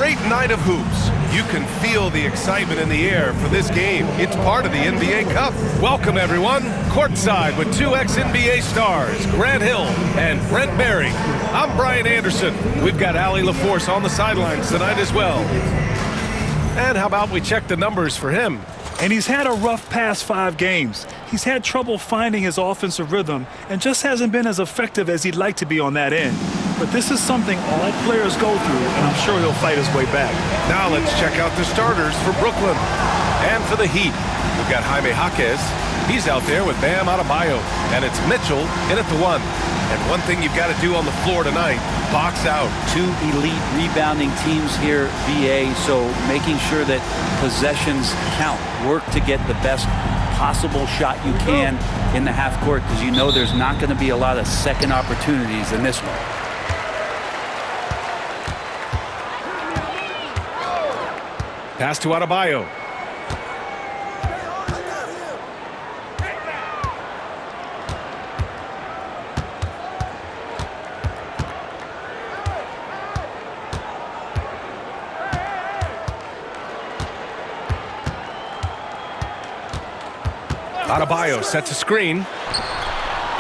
great night of hoops. You can feel the excitement in the air for this game. It's part of the NBA Cup. Welcome, everyone. Courtside with two ex-NBA stars, Grant Hill and Brent Barry. I'm Brian Anderson. We've got Allie LaForce on the sidelines tonight as well. And how about we check the numbers for him? And he's had a rough past 5 games. He's had trouble finding his offensive rhythm and just hasn't been as effective as he'd like to be on that end. But this is something all players go through, and I'm sure he'll fight his way back. Now let's check out the starters for Brooklyn. And for the Heat, we've got Jaime Jaquez. He's out there with Bam Adebayo. And it's Mitchell in at the 1. And one thing you've got to do on the floor tonight, box out. 2 elite rebounding teams here, VA, so making sure that possessions count. Work to get the best possible shot you can in the half court, because you know there's not going to be a lot of second opportunities in this one. Pass to Adebayo. Adebayo sets a screen.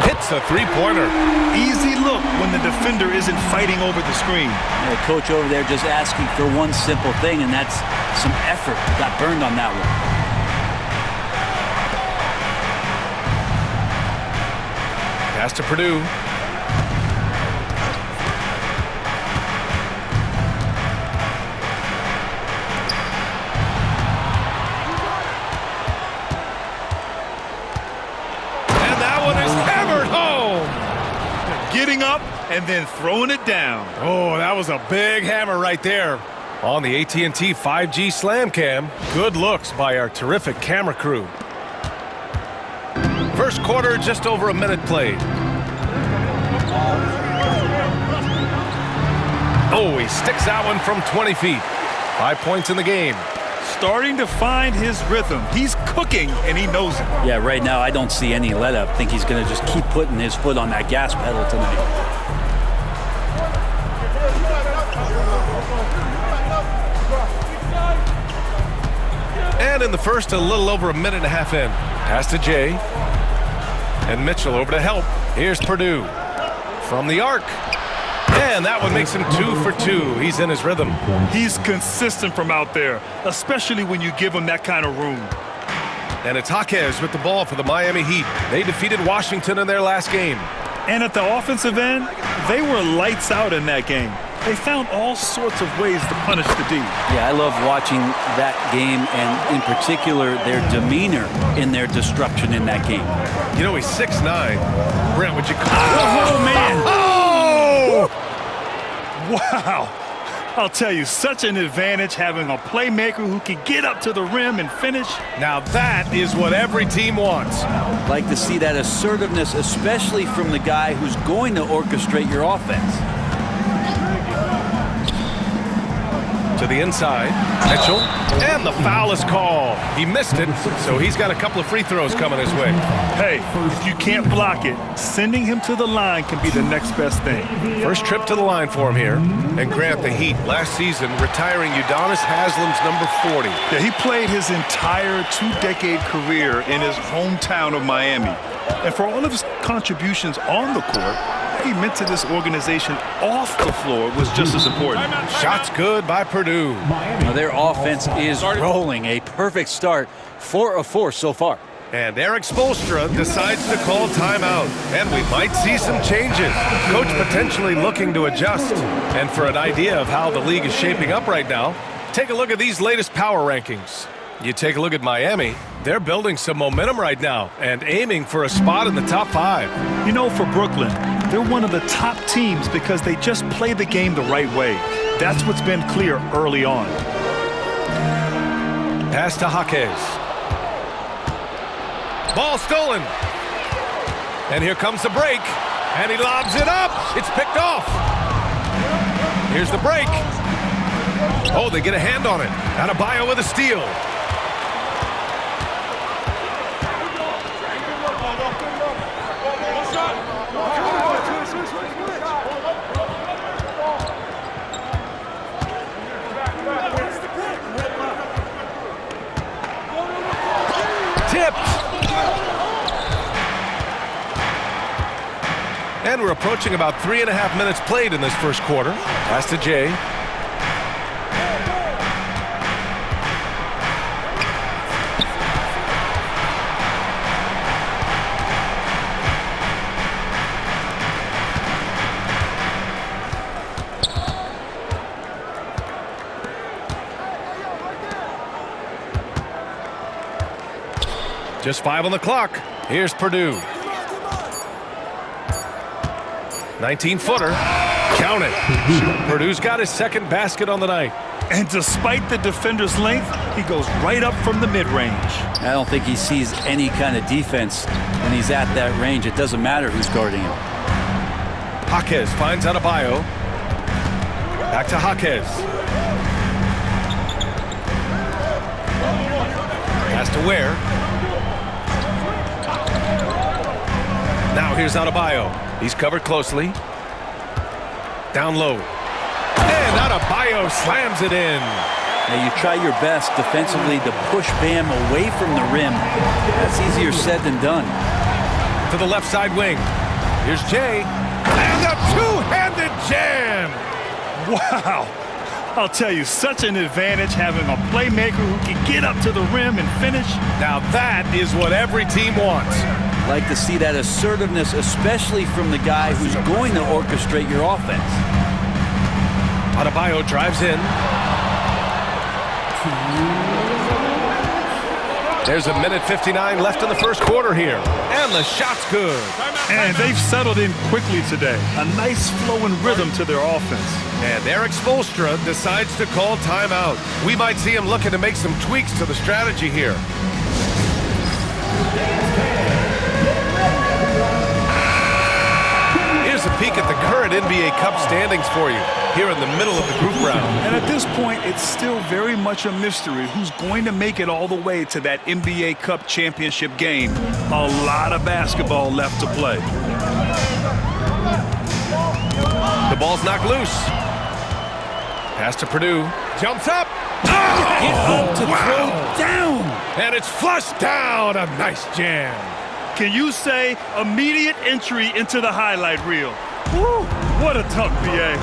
Hits a three-pointer. Easy look when the defender isn't fighting over the screen. The coach over there just asking for one simple thing, and that's some effort. Got burned on that one. Pass to Purdue. Getting up and then throwing it down. Oh, that was a big hammer right there. On the AT&T 5G Slam Cam, good looks by our terrific camera crew. First quarter, just over a minute played. Oh, he sticks that one from 20 feet. 5 points in the game. Starting to find his rhythm. He's cooking, and he knows it. Yeah, right now I don't see any let-up. I think he's going to just keep putting his foot on that gas pedal tonight. And in the first, a little over a minute and a half in. Pass to Jay. And Mitchell over to help. Here's Purdue. From the arc. And that one makes him 2 for 2. He's in his rhythm. He's consistent from out there, especially when you give him that kind of room. And it's Jaquez with the ball for the Miami Heat. They defeated Washington in their last game. And at the offensive end, they were lights out in that game. They found all sorts of ways to punish the D. Yeah, I love watching that game, and in particular, their demeanor in their destruction in that game. You know, he's 6'9". Brent, would you call Oh, man. Oh! Wow. I'll tell you, such an advantage having a playmaker who can get up to the rim and finish. Now that is what every team wants. Like to see that assertiveness, especially from the guy who's going to orchestrate your offense. To the inside, Mitchell, and the foul is called. He missed it, so he's got a couple of free throws coming his way. Hey, if you can't block it, sending him to the line can be the next best thing. First trip to the line for him here. And Grant, the Heat, last season, retiring Udonis Haslem's number 40. Yeah, he played his entire 2-decade career in his hometown of Miami. And for all of his contributions on the court, he meant to this organization off the floor was just as important. Shots good by Purdue. Now their offense is rolling. A perfect start. 4 of 4 so far. And Eric Spoelstra decides to call timeout. And we might see some changes. Coach potentially looking to adjust. And for an idea of how the league is shaping up right now, take a look at these latest power rankings. You take a look at Miami, they're building some momentum right now and aiming for a spot in the top 5. You know, for Brooklyn, they're one of the top teams because they just play the game the right way. That's what's been clear early on. Pass to Jaquez. Ball stolen. And here comes the break. And he lobs it up. It's picked off. Here's the break. Oh, they get a hand on it. Adebayo with a steal. And we're approaching about 3.5 minutes played in this first quarter. Pass to Jay. Just 5 on the clock. Here's Purdue. 19-footer. Count it. Purdue's got his second basket on the night. And despite the defender's length, he goes right up from the mid-range. I don't think he sees any kind of defense when he's at that range. It doesn't matter who's guarding him. Jaquez finds Adebayo. Back to Jaquez. Pass to Ware. Now here's Adebayo. He's covered closely. Down low. And Adebayo slams it in. Now you try your best defensively to push Bam away from the rim. That's easier said than done. To the left side wing. Here's Jay. And a two-handed jam. Wow. I'll tell you, such an advantage having a playmaker who can get up to the rim and finish. Now that is what every team wants. Like to see that assertiveness, especially from the guy who's going to orchestrate your offense. Adebayo drives in. There's 1:59 left in the first quarter here. And the shot's good. And they've settled in quickly today. A nice flowing rhythm to their offense. And Eric Spoelstra decides to call timeout. We might see him looking to make some tweaks to the strategy here. Here's a peek at the current NBA Cup standings for you here in the middle of the group round. And at this point, it's still very much a mystery who's going to make it all the way to that NBA Cup championship game. A lot of basketball left to play. The ball's knocked loose. Pass to Purdue. Jumps up. Oh, Get up to throw down. And it's flushed down. A nice jam. Can you say immediate entry into the highlight reel? Woo, what a tough BA.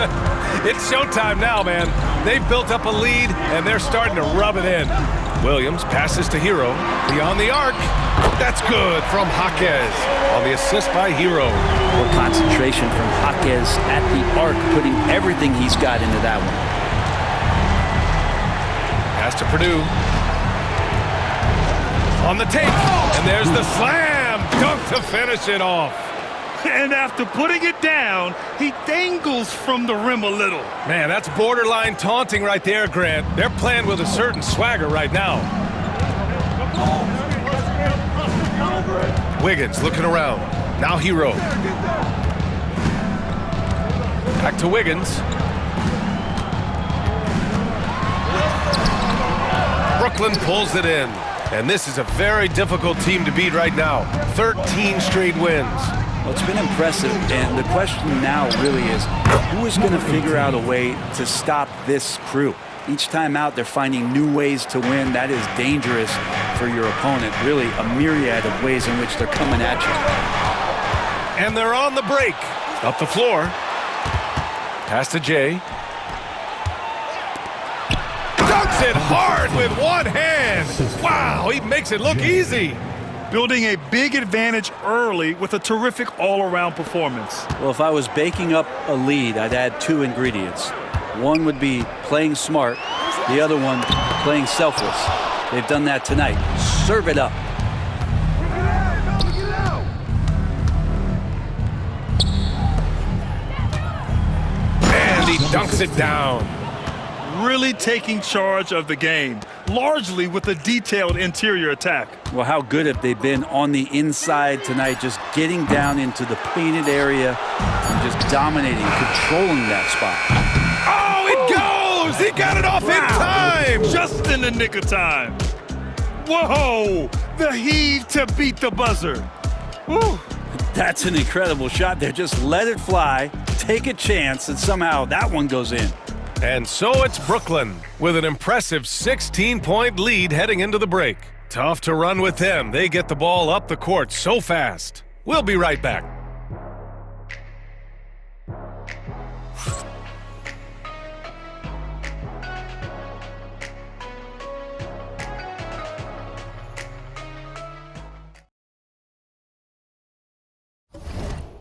It's showtime now, man. They've built up a lead, and they're starting to rub it in. Williams passes to Hero. Beyond the arc. That's good from Jaquez on the assist by Hero. More concentration from Jaquez at the arc, putting everything he's got into that one. Pass to Purdue. On the take. And there's the slam. Dunk to finish it off. And after putting it down, he dangles from the rim a little. Man, that's borderline taunting right there, Grant. They're playing with a certain swagger right now. Wiggins looking around. Now Hero. Back to Wiggins. Brooklyn pulls it in. And this is a very difficult team to beat right now. 13 straight wins. Well, it's been impressive, and the question now really is, who is going to figure out a way to stop this crew? Each time out, they're finding new ways to win. That is dangerous for your opponent. Really, a myriad of ways in which they're coming at you. And they're on the break. Up the floor. Pass to Jay. Dunks it hard with one hand. Wow, he makes it look easy. Building a big advantage early with a terrific all-around performance. Well, if I was baking up a lead, I'd add two ingredients. One would be playing smart. The other one, playing selfless. They've done that tonight. Serve it up. And he dunks it down. Really taking charge of the game, largely with a detailed interior attack. Well, how good have they been on the inside tonight, just getting down into the painted area and just dominating, controlling that spot. Oh, it goes! He got it off in time! Just in the nick of time. Whoa! The heave to beat the buzzer. Woo. That's an incredible shot there. Just let it fly, take a chance, and somehow that one goes in. And so it's Brooklyn with an impressive 16-point lead heading into the break. Tough to run with them. They get the ball up the court so fast. We'll be right back.